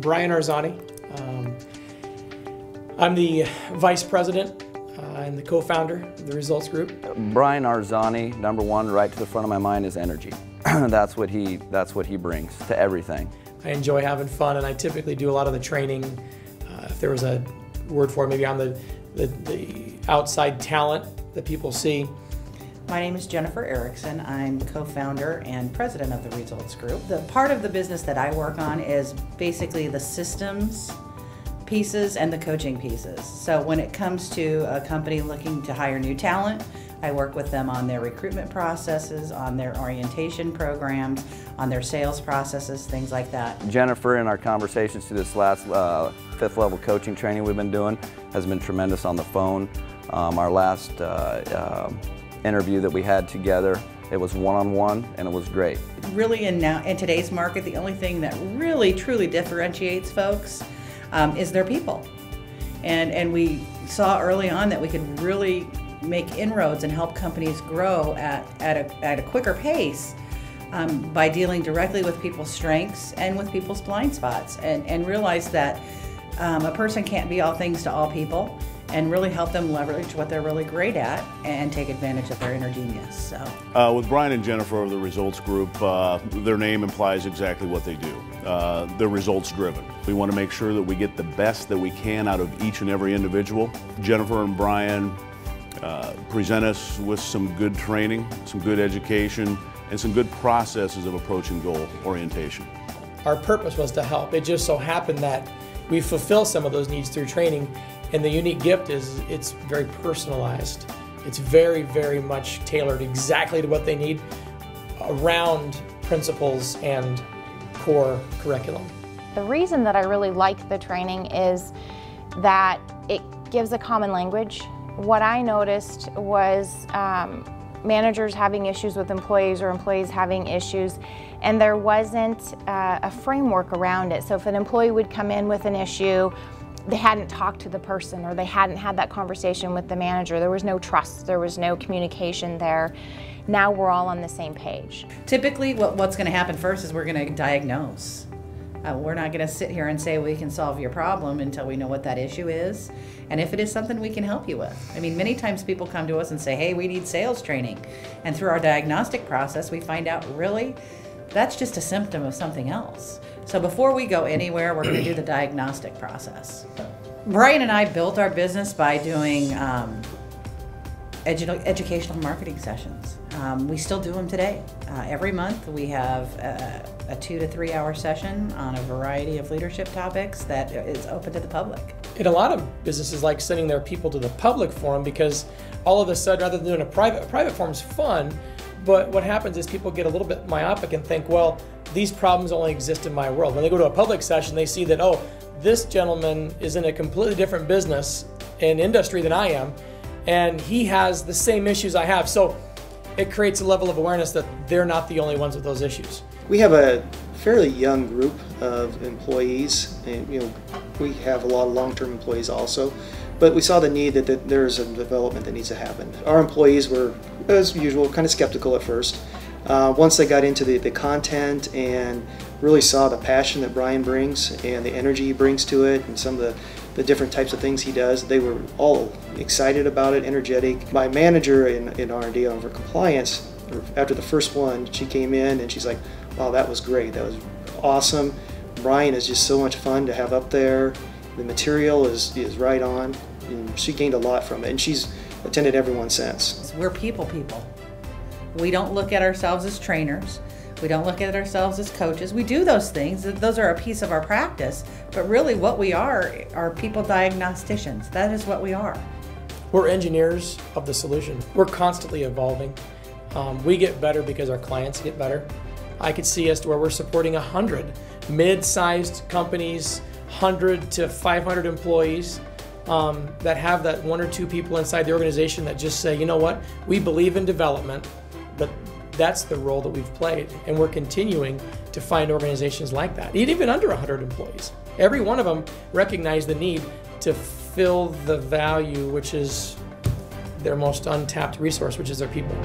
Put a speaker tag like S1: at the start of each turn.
S1: Brian Arzani. I'm the Vice President and the co-founder of the Results Group.
S2: Brian Arzani, number one, right to the front of my mind is energy. That's what he brings to everything.
S1: I enjoy having fun, and I typically do a lot of the training. If there was a word for it, maybe I'm the outside talent that people see.
S3: My name is Jennifer Erickson. I'm co-founder and president of the Results Group. The part of the business that I work on is basically the systems pieces and the coaching pieces. So when it comes to a company looking to hire new talent, I work with them on their recruitment processes, on their orientation programs, on their sales processes, things like that.
S2: Jennifer, in our conversations through this last fifth level coaching training we've been doing, has been tremendous on the phone. Our last interview that we had together, it was one-on-one, and it was great.
S3: Really, in today's market, the only thing that really truly differentiates folks is their people. And we saw early on that we could really make inroads and help companies grow at a quicker pace by dealing directly with people's strengths and with people's blind spots, and realize that a person can't be all things to all people, and really help them leverage what they're really great at and take advantage of their inner genius. So,
S4: with Brian and Jennifer of the Results Group, their name implies exactly what they do. They're results driven. We want to make sure that we get the best that we can out of each and every individual. Jennifer and Brian present us with some good training, some good education, and some good processes of approaching goal orientation.
S1: Our purpose was to help. It just so happened that we fulfill some of those needs through training. And the unique gift is it's very personalized. It's very, very much tailored exactly to what they need around principles and core curriculum.
S5: The reason that I really like the training is that it gives a common language. What I noticed was managers having issues with employees or employees having issues, and there wasn't a framework around it. So if an employee would come in with an issue, they hadn't talked to the person, or they hadn't had that conversation with the manager. There was no trust, there was no communication there. Now we're all on the same page.
S3: Typically what's going to happen first is we're going to diagnose. We're not going to sit here and say we can solve your problem until we know what that issue is, and if it is something we can help you with. I mean, many times people come to us and say, hey, we need sales training. And through our diagnostic process, we find out really that's just a symptom of something else. So before we go anywhere, we're going to do the diagnostic process. Brian and I built our business by doing educational marketing sessions. We still do them today. Every month we have a 2 to 3 hour session on a variety of leadership topics that is open to the public.
S1: And a lot of businesses like sending their people to the public forum, because all of a sudden, rather than doing a private forum is fun, but what happens is people get a little bit myopic and think, well, these problems only exist in my world. When they go to a public session, they see that, oh, this gentleman is in a completely different business and industry than I am, and he has the same issues I have. So it creates a level of awareness that they're not the only ones with those issues.
S6: We have a fairly young group of employees, and we have a lot of long-term employees also. But we saw the need that there's a development that needs to happen. Our employees were, as usual, kind of skeptical at first. Once they got into the content and really saw the passion that Brian brings and the energy he brings to it and some of the different types of things he does, they were all excited about it, energetic. My manager in R&D over compliance, after the first one, she came in and she's like, wow, that was great, that was awesome. Brian is just so much fun to have up there. The material is right on, and she gained a lot from it, and she's attended everyone since.
S3: We're people. We don't look at ourselves as trainers. We don't look at ourselves as coaches. We do those things. Those are a piece of our practice, but really what we are people diagnosticians. That is what we are.
S1: We're engineers of the solution. We're constantly evolving. We get better because our clients get better. I could see us to where we're supporting 100 mid-sized companies, 100 to 500 employees that have that 1 or 2 people inside the organization that just say, you know what, we believe in development, but that's the role that we've played, and we're continuing to find organizations like that, even under 100 employees. Every one of them recognize the need to fill the value, which is their most untapped resource, which is their people.